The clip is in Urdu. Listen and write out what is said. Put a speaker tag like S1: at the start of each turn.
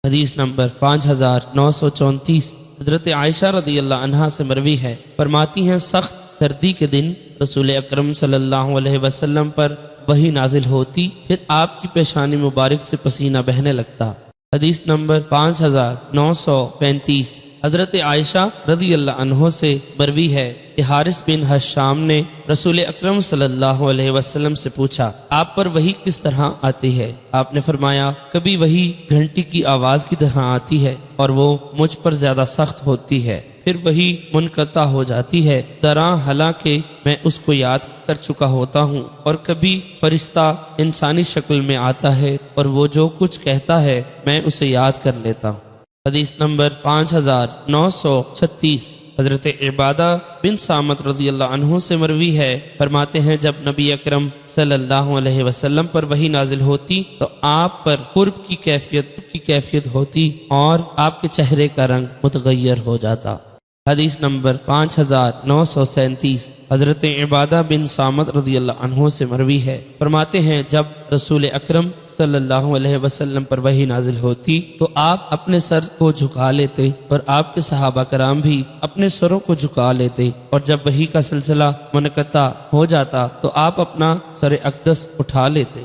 S1: حدیث نمبر 5934 حضرت عائشہ رضی اللہ عنہا سے مروی ہے، فرماتی ہیں سخت سردی کے دن رسول اکرم صلی اللہ علیہ وسلم پر وحی نازل ہوتی، پھر آپ کی پیشانی مبارک سے پسینہ بہنے لگتا۔ حدیث نمبر 5935 حضرت عائشہ رضی اللہ عنہ سے مروی ہے کہ حارث بن حشام نے رسول اکرم صلی اللہ علیہ وسلم سے پوچھا، آپ پر وحی کس طرح آتی ہے؟ آپ نے فرمایا، کبھی وحی گھنٹی کی آواز کی طرح آتی ہے اور وہ مجھ پر زیادہ سخت ہوتی ہے، پھر وحی منقطع ہو جاتی ہے، طرح حالانکہ میں اس کو یاد کر چکا ہوتا ہوں، اور کبھی فرشتہ انسانی شکل میں آتا ہے اور وہ جو کچھ کہتا ہے میں اسے یاد کر لیتا ہوں۔ حدیث نمبر 5936 حضرت عبادہ بن صامت رضی اللہ عنہ سے مروی ہے، فرماتے ہیں جب نبی اکرم صلی اللہ علیہ وسلم پر وحی نازل ہوتی تو آپ پر قرب کی کیفیت ہوتی اور آپ کے چہرے کا رنگ متغیر ہو جاتا۔ حدیث نمبر 5937 حضرت عبادہ بن صامت رضی اللہ عنہ سے مروی ہے، فرماتے ہیں جب رسول اکرم صلی اللہ علیہ وسلم پر وحی نازل ہوتی تو آپ اپنے سر کو جھکا لیتے اور آپ کے صحابہ کرام بھی اپنے سروں کو جھکا لیتے، اور جب وحی کا سلسلہ منقطع ہو جاتا تو آپ اپنا سر اقدس اٹھا لیتے۔